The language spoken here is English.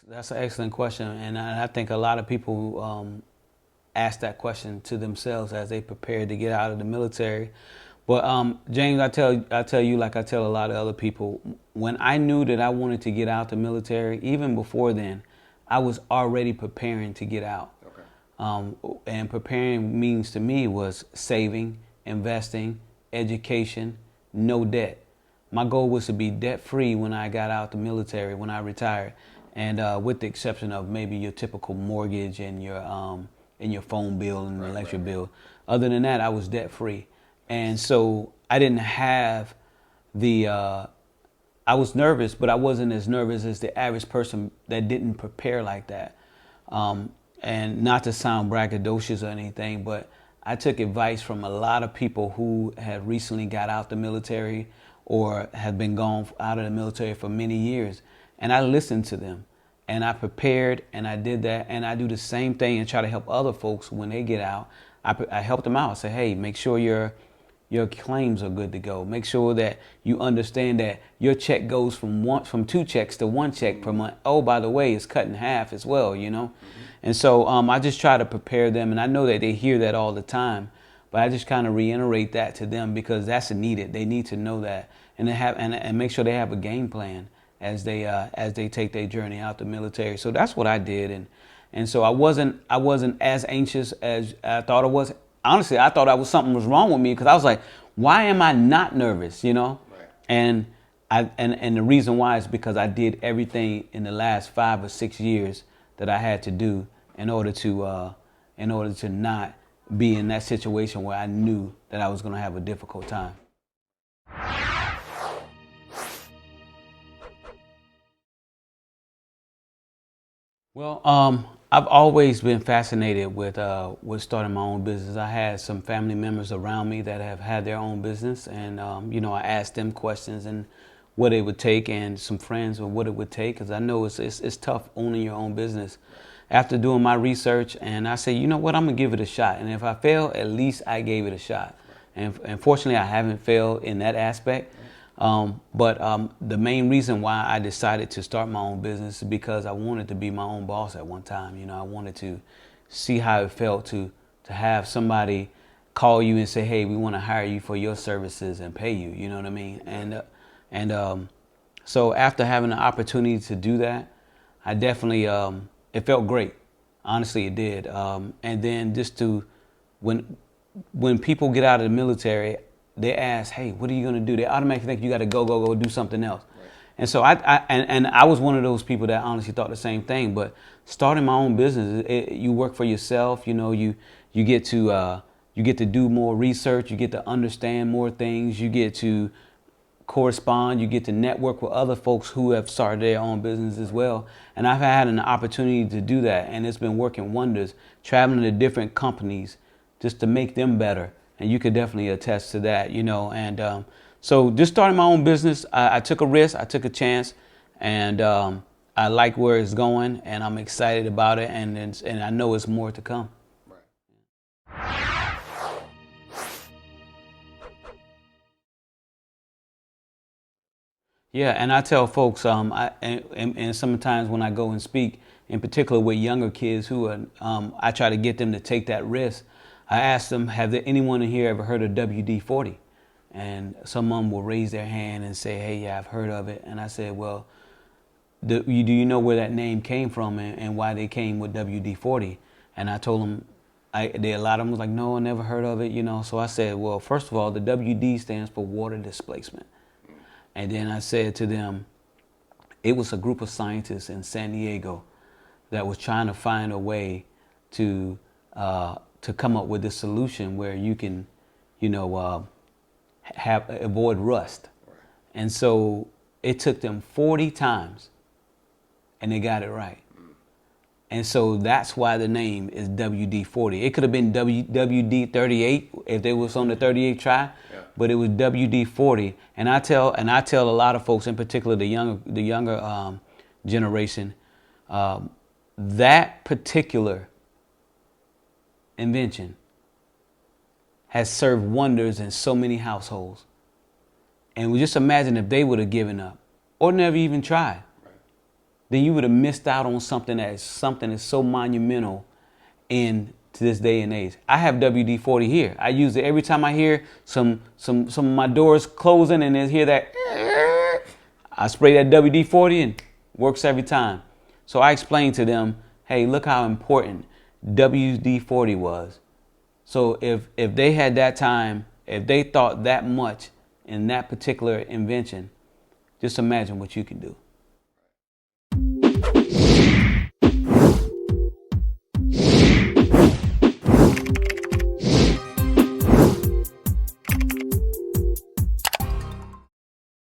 That's an excellent question, and I think a lot of people ask that question to themselves as they prepare to get out of the military. But James, I tell you like I tell a lot of other people, when I knew that I wanted to get out the military, even before then, I was already preparing to get out. Okay. And preparing means to me was saving, investing, education, no debt. My goal was to be debt free when I got out the military, when I retired, and with the exception of maybe your typical mortgage and your phone bill and electric bill. Other than that, I was debt free, and so I didn't have the. I was nervous, but I wasn't as nervous as the average person that didn't prepare like that. And not to sound braggadocious or anything, but I took advice from a lot of people who had recently got out the military or had been gone out of the military for many years. And I listened to them and I prepared and I did that. And I do the same thing and try to help other folks when they get out. I help them out. I say, hey, make sure your claims are good to go. Make sure that you understand that your check goes from two checks to one check per month. Oh, by the way, it's cut in half as well, you know. And so I just try to prepare them, and I know that they hear that all the time, but I just kind of reiterate that to them because that's needed. They need to know that, and they have and make sure they have a game plan as they take their journey out the military. So that's what I did, and so I wasn't as anxious as I thought I was. Honestly, I thought something was wrong with me because I was like, why am I not nervous, you know? Right. And and the reason why is because I did everything in the last 5 or 6 years that I had to do in order to not be in that situation where I knew that I was going to have a difficult time. Well, I've always been fascinated with starting my own business. I had some family members around me that have had their own business, and I asked them questions and what it would take, and some friends on what it would take, because I know it's tough owning your own business. After doing my research, and I say, you know what, I'm gonna give it a shot, and if I fail, at least I gave it a shot. And fortunately, I haven't failed in that aspect. But the main reason why I decided to start my own business is because I wanted to be my own boss at one time. You know, I wanted to see how it felt to have somebody call you and say, "Hey, we want to hire you for your services and pay you." You know what I mean? And so after having the opportunity to do that, I definitely it felt great. Honestly, it did. And then just to when people get out of the military, they ask, "Hey, what are you going to do?" They automatically think you got to go do something else. Right. And so I was one of those people that honestly thought the same thing. But starting my own business, you work for yourself. You know, you get to do more research. You get to understand more things. You get to correspond. You get to network with other folks who have started their own business as well. And I've had an opportunity to do that, and it's been working wonders. Traveling to different companies just to make them better. And you could definitely attest to that, you know. And so just starting my own business, I took a risk, I took a chance, and I like where it's going, and I'm excited about it, and I know it's more to come. Yeah, and I tell folks, and sometimes when I go and speak, in particular with younger kids who are, I try to get them to take that risk. I ask them, have there anyone in here ever heard of WD-40? And some of them will raise their hand and say, hey, yeah, I've heard of it. And I said, well, do you know where that name came from and why they came with WD-40? And I told them, a lot of them was like, no, I never heard of it, you know. So I said, well, first of all, the WD stands for water displacement. And then I said to them, it was a group of scientists in San Diego that was trying to find a way to come up with a solution where you can, avoid rust. And so it took them 40 times, and they got it right. And so that's why the name is WD-40. It could have been WD-38 if they was on the 38th try, but it was WD-40. And I tell a lot of folks, in particular the younger generation, that particular invention has served wonders in so many households. And we just imagine if they would have given up or never even tried. then you would have missed out on something that's so monumental in to this day and age. I have WD-40 here. I use it every time I hear some of my doors closing and then hear that. I spray that WD-40 and it works every time. So I explained to them, hey, look how important WD-40 was. So if they had that time, if they thought that much in that particular invention, just imagine what you can do.